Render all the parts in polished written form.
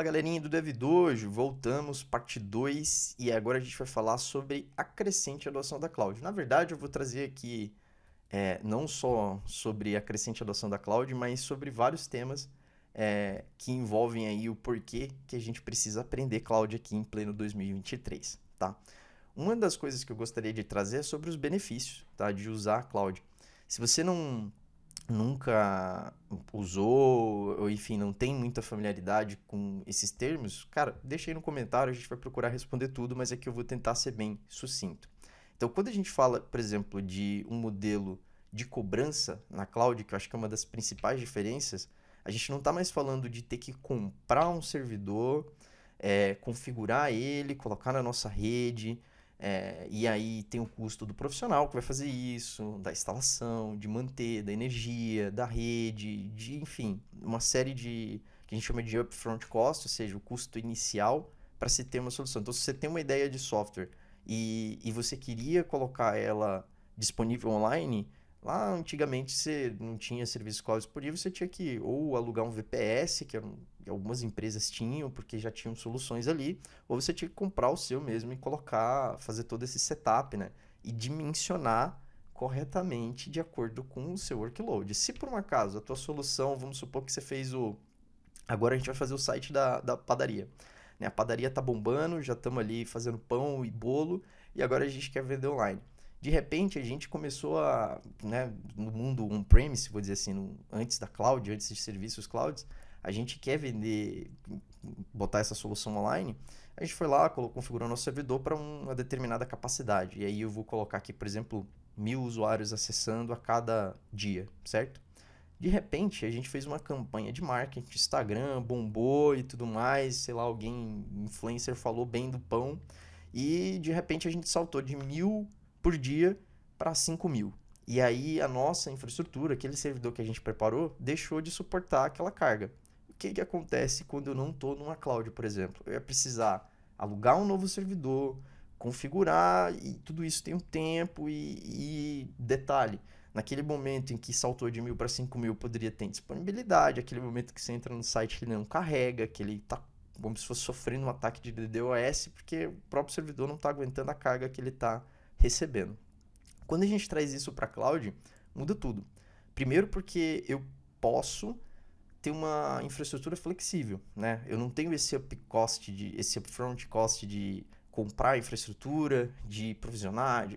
Fala galerinha do Dev Dojo, voltamos, parte 2, e agora a gente vai falar sobre a crescente adoção da cloud. Na verdade, eu vou trazer aqui não só sobre a crescente adoção da cloud, mas sobre vários temas que envolvem aí o porquê que a gente precisa aprender cloud aqui em pleno 2023, tá? Uma das coisas que eu gostaria de trazer é sobre os benefícios, tá, de usar a cloud. Se você nunca usou, ou enfim, não tem muita familiaridade com esses termos, cara, deixa aí no comentário, a gente vai procurar responder tudo, mas aqui eu vou tentar ser bem sucinto. Então, quando a gente fala, por exemplo, de um modelo de cobrança na cloud, que eu acho que é uma das principais diferenças, a gente não está mais falando de ter que comprar um servidor, configurar ele, colocar na nossa rede, e aí tem o custo do profissional que vai fazer isso, da instalação, de manter, da energia, da rede, enfim, uma série de que a gente chama de upfront cost, ou seja, o custo inicial para se ter uma solução. Então, se você tem uma ideia de software e você queria colocar ela disponível online, lá antigamente você não tinha serviço cloud disponível, você tinha que ou alugar um VPS, que algumas empresas tinham, porque já tinham soluções ali, ou você tinha que comprar o seu mesmo e colocar, fazer todo esse setup, né? E dimensionar corretamente de acordo com o seu workload. Se por um acaso a tua solução, vamos supor que você fez o... Agora a gente vai fazer o site da padaria. Né? A padaria tá bombando, já estamos ali fazendo pão e bolo, e agora a gente quer vender online. De repente, a gente começou né, no mundo on-premise, vou dizer assim, antes da cloud, antes de serviços clouds, a gente quer vender, botar essa solução online, a gente foi lá, configurou nosso servidor para uma determinada capacidade. E aí eu vou colocar aqui, por exemplo, 1.000 usuários acessando a cada dia, certo? De repente, a gente fez uma campanha de marketing, Instagram, bombou e tudo mais, sei lá, alguém, influencer, falou bem do pão, e de repente a gente saltou de 1.000 por dia para 5.000. E aí a nossa infraestrutura, aquele servidor que a gente preparou, deixou de suportar aquela carga. O que acontece quando eu não estou numa cloud, por exemplo? Eu ia precisar alugar um novo servidor, configurar, e tudo isso tem um tempo e detalhe, naquele momento em que saltou de 1.000 para 5.000 poderia ter disponibilidade, aquele momento que você entra no site ele não carrega, que ele está como se fosse sofrendo um ataque de DDoS, porque o próprio servidor não está aguentando a carga que ele está recebendo. Quando a gente traz isso para a cloud, muda tudo. Primeiro porque eu posso ter uma infraestrutura flexível, né? Eu não tenho esse upfront cost de comprar infraestrutura, de provisionar.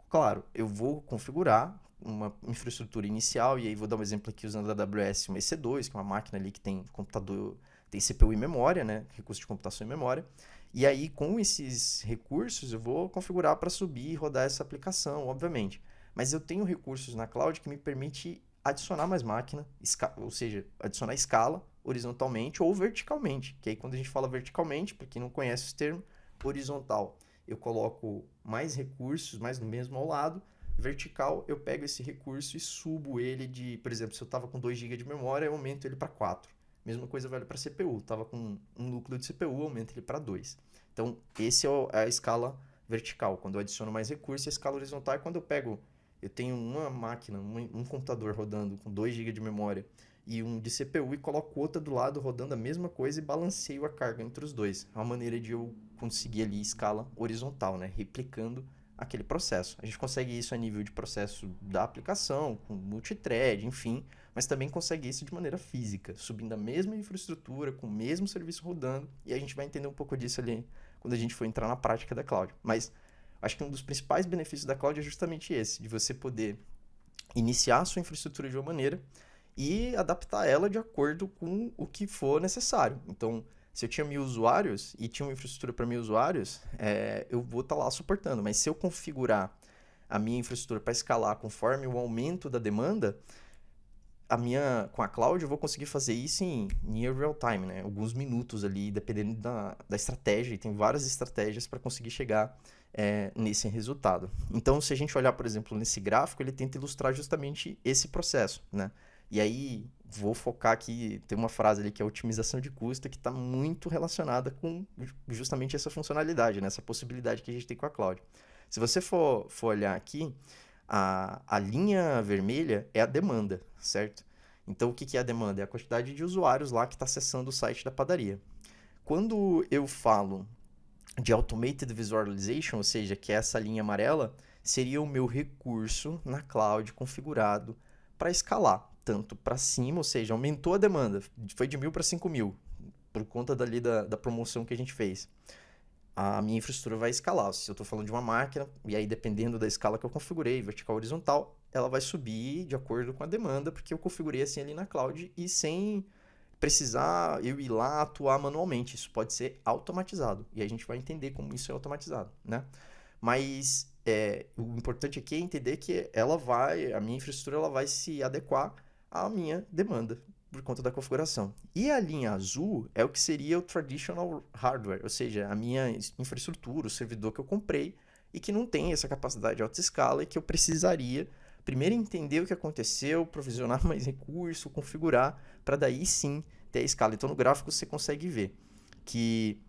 Claro, eu vou configurar uma infraestrutura inicial, e aí vou dar um exemplo aqui usando a AWS, uma EC2, que é uma máquina ali que tem computador, tem CPU e memória, né? Recurso de computação e memória. E aí, com esses recursos, eu vou configurar para subir e rodar essa aplicação, obviamente. Mas eu tenho recursos na cloud que me permite adicionar mais máquina, ou seja, adicionar escala horizontalmente ou verticalmente. Que aí, quando a gente fala verticalmente, para quem não conhece esse termo, horizontal, eu coloco mais recursos, mais no mesmo ao lado. Vertical, eu pego esse recurso e subo ele de, por exemplo, se eu estava com 2 GB de memória, eu aumento ele para 4. Mesma coisa vale para CPU. Estava com um núcleo de CPU, aumento ele para 2. Então, esse é a escala vertical. Quando eu adiciono mais recursos, a escala horizontal é quando eu tenho uma máquina, um computador rodando com 2 GB de memória e um de CPU e coloco outra do lado rodando a mesma coisa e balanceio a carga entre os dois. É uma maneira de eu conseguir ali escala horizontal, né? Replicando aquele processo. A gente consegue isso a nível de processo da aplicação, com multithread, enfim, mas também consegue isso de maneira física, subindo a mesma infraestrutura, com o mesmo serviço rodando, e a gente vai entender um pouco disso ali quando a gente for entrar na prática da cloud. Mas acho que um dos principais benefícios da cloud é justamente esse, de você poder iniciar a sua infraestrutura de uma maneira e adaptar ela de acordo com o que for necessário. Então, se eu tinha 1.000 usuários e tinha uma infraestrutura para 1.000 usuários, eu vou estar lá suportando. Mas se eu configurar a minha infraestrutura para escalar conforme o aumento da demanda, com a cloud eu vou conseguir fazer isso em near real time, né? Alguns minutos ali, dependendo da estratégia. E tem várias estratégias para conseguir chegar nesse resultado. Então, se a gente olhar, por exemplo, nesse gráfico, ele tenta ilustrar justamente esse processo, né? E aí, vou focar aqui, tem uma frase ali que é a otimização de custo, que está muito relacionada com justamente essa funcionalidade, né? Essa possibilidade que a gente tem com a cloud. Se você for olhar aqui, a linha vermelha é a demanda, certo? Então, o que é a demanda? É a quantidade de usuários lá que está acessando o site da padaria. quando eu falo de Automated Visualization, ou seja, que é essa linha amarela, seria o meu recurso na cloud configurado para escalar, tanto para cima, ou seja, aumentou a demanda, foi de 1.000 para 5.000, por conta dali da promoção que a gente fez. A minha infraestrutura vai escalar. Se eu estou falando de uma máquina, e aí dependendo da escala que eu configurei, vertical ou horizontal, ela vai subir de acordo com a demanda, porque eu configurei assim ali na cloud e sem precisar eu ir lá atuar manualmente. Isso pode ser automatizado. E a gente vai entender como isso é automatizado, né? Mas o importante aqui é entender que a minha infraestrutura ela vai se adequar à minha demanda por conta da configuração. E a linha azul é o que seria o traditional hardware, ou seja, a minha infraestrutura, o servidor que eu comprei e que não tem essa capacidade de alta escala e que eu precisaria primeiro entender o que aconteceu, provisionar mais recurso, configurar, para daí sim ter a escala. Então no gráfico você consegue ver que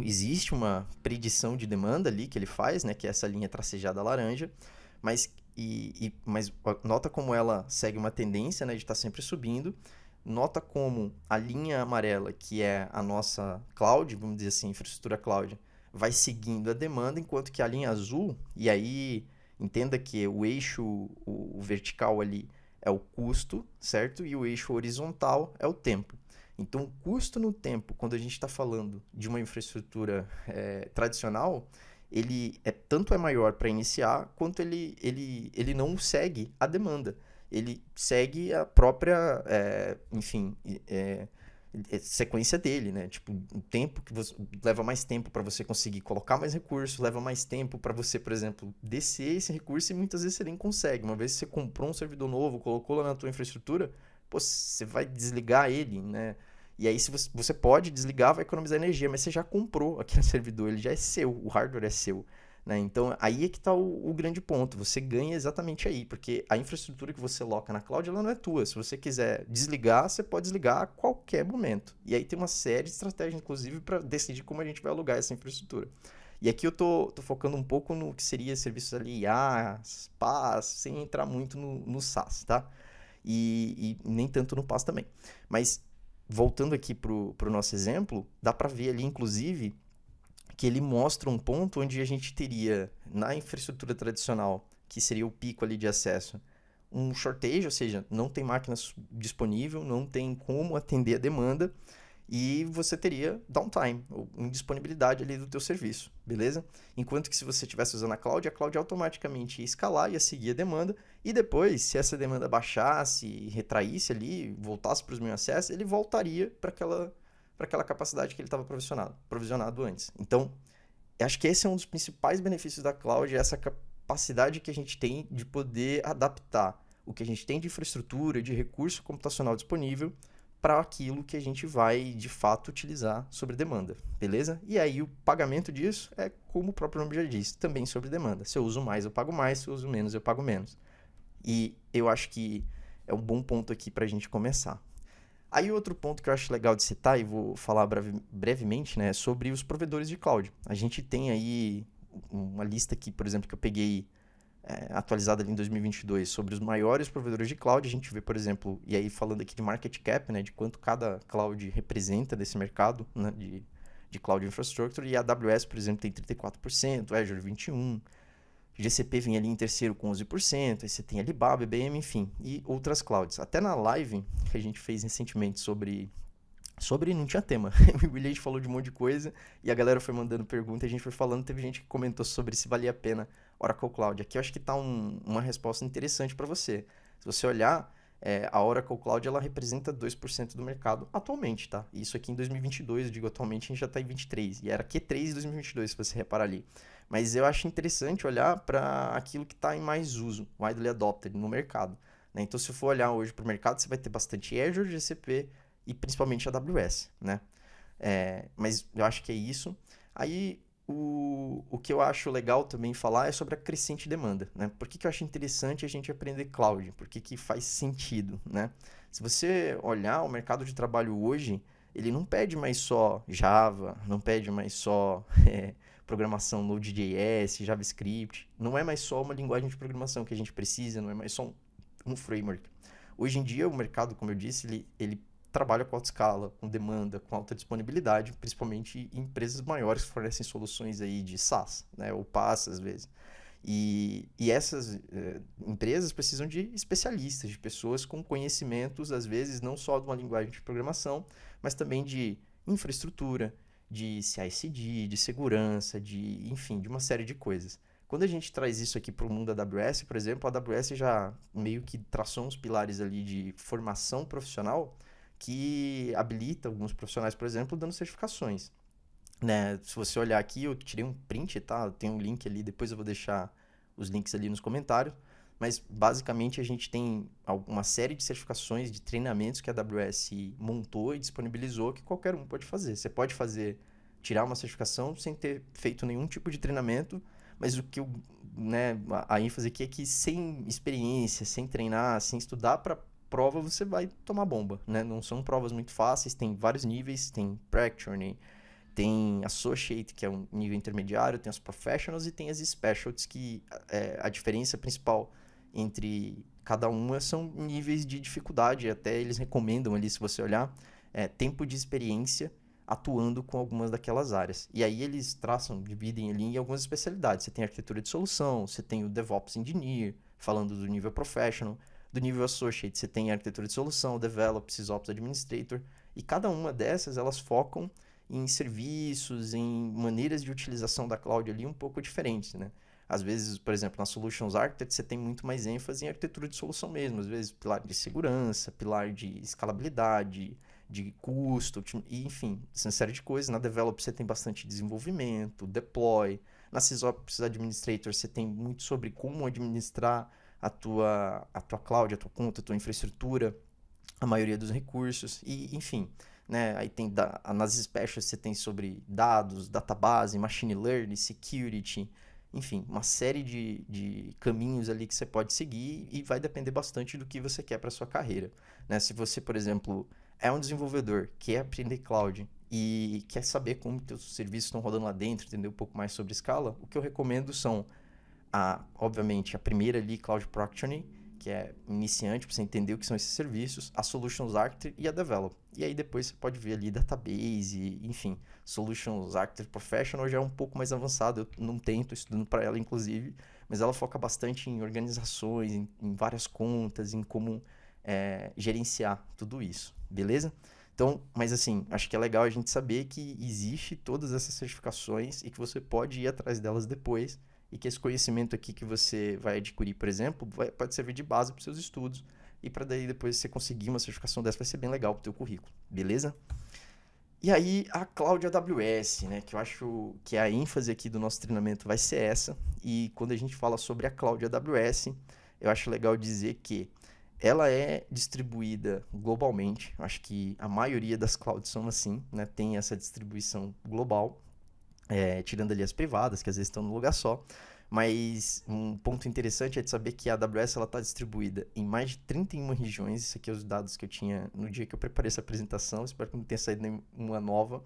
existe uma predição de demanda ali que ele faz, né, que é essa linha tracejada laranja, mas nota como ela segue uma tendência, né, de estar sempre subindo. Nota como a linha amarela, que é a nossa cloud, vamos dizer assim, infraestrutura cloud, vai seguindo a demanda, enquanto que a linha azul, e aí entenda que o eixo o vertical ali é o custo, certo? E o eixo horizontal é o tempo. Então, o custo no tempo, quando a gente está falando de uma infraestrutura tradicional, ele tanto é maior para iniciar, quanto ele não segue a demanda. Ele segue a própria, enfim, sequência dele, né? Tipo, o tempo que leva mais tempo para você conseguir colocar mais recursos, leva mais tempo para você, por exemplo, descer esse recurso e muitas vezes você nem consegue. Uma vez que você comprou um servidor novo, colocou lá na tua infraestrutura, pô, você vai desligar ele, né? E aí, se você pode desligar, vai economizar energia, mas você já comprou aquele servidor, ele já é seu, o hardware é seu. Né? Então, aí é que está o grande ponto. Você ganha exatamente aí, porque a infraestrutura que você loca na cloud, ela não é tua. Se você quiser desligar, você pode desligar a qualquer momento. E aí tem uma série de estratégias, inclusive, para decidir como a gente vai alugar essa infraestrutura. E aqui eu tô focando um pouco no que seria serviços ali, IaaS, PaaS, sem entrar muito no SaaS, tá? E nem tanto no PaaS também. Mas voltando aqui pro nosso exemplo, dá para ver ali, inclusive, que ele mostra um ponto onde a gente teria, na infraestrutura tradicional, que seria o pico ali de acesso, um shortage, ou seja, não tem máquinas disponível, não tem como atender a demanda, e você teria downtime, ou indisponibilidade ali do teu serviço, beleza? Enquanto que se você estivesse usando a cloud automaticamente ia escalar, ia seguir a demanda, e depois, se essa demanda baixasse, retraísse ali, voltasse para os 1.000 acessos, ele voltaria para aquela capacidade que ele estava provisionado antes. Então, acho que esse é um dos principais benefícios da cloud, essa capacidade que a gente tem de poder adaptar o que a gente tem de infraestrutura, de recurso computacional disponível, para aquilo que a gente vai, de fato, utilizar sobre demanda, beleza? E aí o pagamento disso é, como o próprio nome já diz, também sobre demanda. Se eu uso mais, eu pago mais, se eu uso menos, eu pago menos. E eu acho que é um bom ponto aqui para a gente começar. Aí outro ponto que eu acho legal de citar, e vou falar brevemente, né, é sobre os provedores de cloud. A gente tem aí uma lista aqui, por exemplo, que eu peguei atualizada ali em 2022 sobre os maiores provedores de cloud. A gente vê, por exemplo, e aí falando aqui de market cap, né, de quanto cada cloud representa desse mercado, né, de cloud infrastructure, e a AWS, por exemplo, tem 34%, Azure 21%, GCP vem ali em terceiro com 11%, aí você tem Alibaba, IBM, enfim, e outras clouds. Até na live que a gente fez recentemente sobre não tinha tema. O William falou de um monte de coisa e a galera foi mandando pergunta, a gente foi falando, teve gente que comentou sobre se valia a pena Oracle Cloud. Aqui eu acho que está uma resposta interessante para você. Se você olhar, a Oracle Cloud ela representa 2% do mercado atualmente, tá? Isso aqui em 2022, eu digo atualmente, a gente já está em 23. E era Q3 em 2022, se você reparar ali. Mas eu acho interessante olhar para aquilo que está em mais uso, widely adopted no mercado. Né? Então, se eu for olhar hoje para o mercado, você vai ter bastante Azure, GCP e principalmente a AWS, né? Mas eu acho que é isso. Aí, o que eu acho legal também falar é sobre a crescente demanda, né? Por que eu acho interessante a gente aprender cloud? Por que faz sentido, né? Se você olhar o mercado de trabalho hoje, ele não pede mais só Java, não pede mais só programação Node.js, JavaScript. Não é mais só uma linguagem de programação que a gente precisa, não é mais só um framework. Hoje em dia, o mercado, como eu disse, ele trabalha com alta escala, com demanda, com alta disponibilidade, principalmente em empresas maiores que fornecem soluções aí de SaaS, né, ou PaaS às vezes. E essas empresas precisam de especialistas, de pessoas com conhecimentos, às vezes, não só de uma linguagem de programação, mas também de infraestrutura, de CI/CD, de segurança, enfim, de uma série de coisas. Quando a gente traz isso aqui para o mundo da AWS, por exemplo, a AWS já meio que traçou uns pilares ali de formação profissional que habilita alguns profissionais, por exemplo, dando certificações, né? Se você olhar aqui, eu tirei um print, tá? Tem um link ali, depois eu vou deixar os links ali nos comentários. Mas basicamente a gente tem uma série de certificações, de treinamentos que a AWS montou e disponibilizou que qualquer um pode fazer. Você pode tirar uma certificação sem ter feito nenhum tipo de treinamento, mas o que né, a ênfase aqui é que sem experiência, sem treinar, sem estudar para prova, você vai tomar bomba, né? Não são provas muito fáceis, tem vários níveis, tem Practitioner, tem Associate, que é um nível intermediário, tem as Professionals e tem as Specialties, que a diferença principal entre cada uma são níveis de dificuldade. Até eles recomendam ali, se você olhar, tempo de experiência atuando com algumas daquelas áreas. E aí eles dividem ali em algumas especialidades. Você tem arquitetura de solução, você tem o DevOps Engineer, falando do nível Professional. Do nível Associate, você tem arquitetura de solução, DevOps, SysOps Administrator. E cada uma dessas, elas focam em serviços, em maneiras de utilização da cloud ali um pouco diferentes, né? Às vezes, por exemplo, na Solutions Architect, você tem muito mais ênfase em arquitetura de solução mesmo. Às vezes, pilar de segurança, pilar de escalabilidade, de custo, e, enfim, uma série de coisas. Na Develop, você tem bastante desenvolvimento, deploy. Na SysOps Administrator, você tem muito sobre como administrar a tua cloud, a tua conta, a tua infraestrutura, a maioria dos recursos, e, enfim, né? Aí tem nas specials você tem sobre dados, database, machine learning, security, enfim, uma série de caminhos ali que você pode seguir e vai depender bastante do que você quer para sua carreira, né? Se você, por exemplo, é um desenvolvedor, quer aprender cloud e quer saber como seus serviços estão rodando lá dentro, entender um pouco mais sobre escala, o que eu recomendo são obviamente, a primeira ali, Cloud Practitioner, que é iniciante para você entender o que são esses serviços, a Solutions Architect e a Develop. E aí depois você pode ver ali database, enfim, Solutions Architect Professional já é um pouco mais avançado, eu não tento estudando para ela inclusive, mas ela foca bastante em organizações, em várias contas, em como gerenciar tudo isso, beleza? Então, mas assim, acho que é legal a gente saber que existe todas essas certificações e que você pode ir atrás delas depois e que esse conhecimento aqui que você vai adquirir, por exemplo, pode servir de base para os seus estudos e para daí depois você conseguir uma certificação dessa vai ser bem legal para o teu currículo, beleza? E aí a Cloud AWS, né, que eu acho que a ênfase aqui do nosso treinamento vai ser essa, e quando a gente fala sobre a Cloud AWS, eu acho legal dizer que ela é distribuída globalmente, eu acho que a maioria das clouds são assim, né, tem essa distribuição global, tirando ali as privadas, que às vezes estão num lugar só. Mas um ponto interessante é de saber que a AWS está distribuída em mais de 31 regiões. Isso aqui é os dados que eu tinha no dia que eu preparei essa apresentação. Espero que não tenha saído nenhuma nova.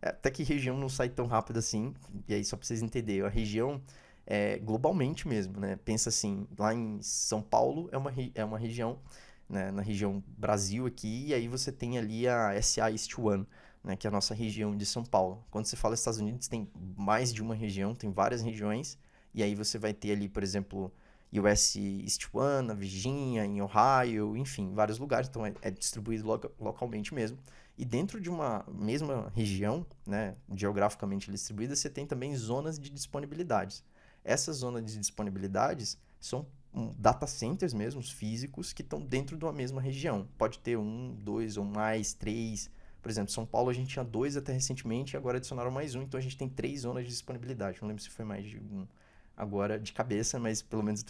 Até que região não sai tão rápido assim. E aí, só para vocês entenderem, a região é globalmente mesmo, né? Pensa assim, lá em São Paulo é uma região, né? Na região Brasil aqui, e aí você tem ali a SA East One, né, que é a nossa região de São Paulo. Quando você fala Estados Unidos, tem mais de uma região, tem várias regiões, e aí você vai ter ali, por exemplo, US East One, na Virgínia, em Ohio, enfim, vários lugares, então é distribuído localmente mesmo. E dentro de uma mesma região, né, geograficamente distribuída, você tem também zonas de disponibilidades. Essas zonas de disponibilidades são data centers mesmo, físicos, que estão dentro de uma mesma região. Pode ter um, dois ou mais, três. Por exemplo, São Paulo a gente tinha 2 até recentemente e agora adicionaram mais um, então a gente tem 3 zonas de disponibilidade. Não lembro se foi mais de um agora de cabeça, mas pelo menos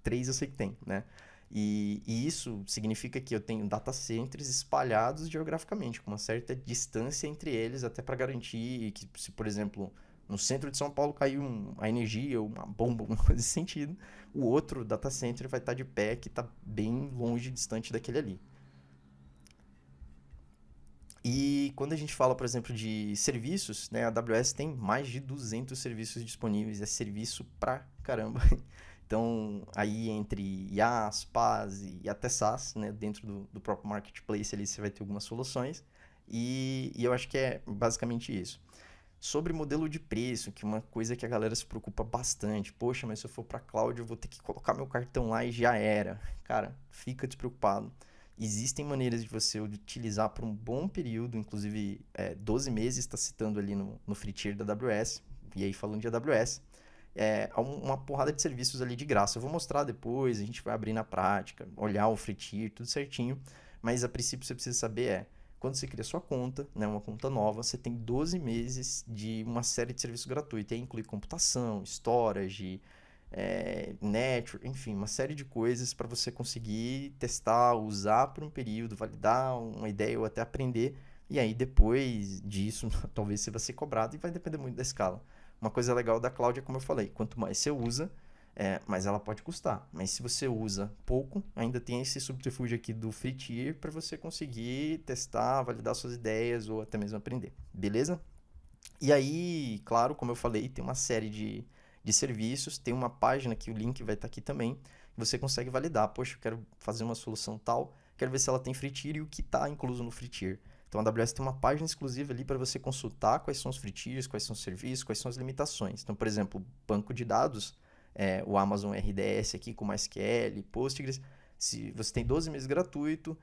3 eu sei que tem, né? E isso significa que eu tenho data centers espalhados geograficamente, com uma certa distância entre eles, até para garantir que, se, por exemplo, no centro de São Paulo caiu a energia ou uma bomba, alguma coisa nesse sentido, o outro data center vai estar de pé, que está bem longe, distante daquele ali. E quando a gente fala, por exemplo, de serviços, né, a AWS tem mais de 200 serviços disponíveis, é serviço pra caramba. Então, aí entre IaaS, PaaS e até SaaS, né, dentro do próprio marketplace ali você vai ter algumas soluções. E eu acho que é basicamente isso. Sobre modelo de preço, que é uma coisa que a galera se preocupa bastante. Poxa, mas se eu for para cloud, eu vou ter que colocar meu cartão lá e já era. Cara, fica despreocupado. Existem maneiras de você utilizar por um bom período, inclusive 12 meses, está citando ali no free tier da AWS. E aí, falando de AWS, há uma porrada de serviços ali de graça. Eu vou mostrar depois, a gente vai abrir na prática, olhar o free tier, tudo certinho. Mas a princípio você precisa saber quando você cria sua conta, né, uma conta nova, você tem 12 meses de uma série de serviços gratuitos. Aí inclui computação, storage, network, enfim, uma série de coisas para você conseguir testar, usar por um período, validar uma ideia ou até aprender. E aí depois disso, talvez você vai ser cobrado e vai depender muito da escala. Uma coisa legal da cloud é como eu falei, quanto mais você usa, mas ela pode custar. Mas se você usa pouco, ainda tem esse subterfúgio aqui do free tier para você conseguir testar, validar suas ideias ou até mesmo aprender. Beleza? E aí, claro, como eu falei, tem uma série de serviços, tem uma página que o link vai estar aqui também, que você consegue validar. Poxa, eu quero fazer uma solução tal, quero ver se ela tem free tier e o que está incluso no free tier. Então a AWS tem uma página exclusiva ali para você consultar quais são os free tiers, quais são os serviços, quais são as limitações. Então, por exemplo, banco de dados, o Amazon RDS aqui com MySQL, Postgres, se você tem 12 meses gratuito,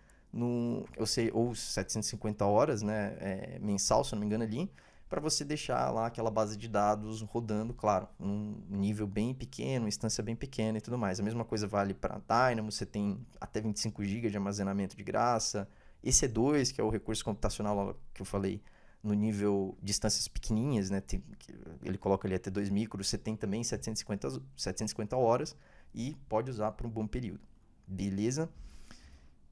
eu sei, ou 750 horas, né, mensal, se eu não me engano ali, para você deixar lá aquela base de dados rodando, claro, num nível bem pequeno, instância bem pequena e tudo mais. A mesma coisa vale para Dynamo, você tem até 25 GB de armazenamento de graça. EC2, que é o recurso computacional que eu falei, no nível de instâncias pequenininhas, né? Ele coloca ali até 2 micros, você tem também 750 horas e pode usar por um bom período. Beleza?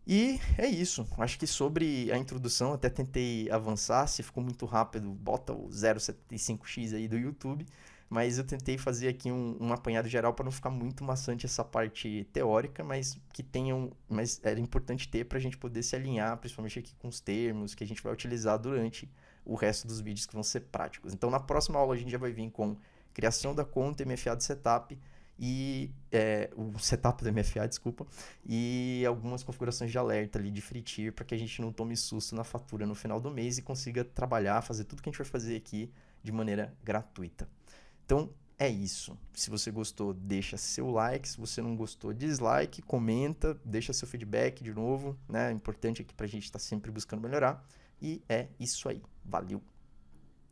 E é isso. Acho que sobre a introdução, até tentei avançar. Se ficou muito rápido, bota o 0,75x aí do YouTube. Mas eu tentei fazer aqui um apanhado geral para não ficar muito maçante essa parte teórica, mas que tenham. Mas era importante ter para a gente poder se alinhar, principalmente aqui com os termos que a gente vai utilizar durante o resto dos vídeos que vão ser práticos. Então, na próxima aula, a gente já vai vir com criação da conta, MFA de setup e o setup da MFA, desculpa, e algumas configurações de alerta ali de free tier para que a gente não tome susto na fatura no final do mês e consiga trabalhar, fazer tudo que a gente vai fazer aqui de maneira gratuita. Então é isso. Se você gostou, deixa seu like. Se você não gostou, dislike, comenta, deixa seu feedback de novo, né? É importante aqui para a gente estar sempre buscando melhorar. E é isso aí. Valeu!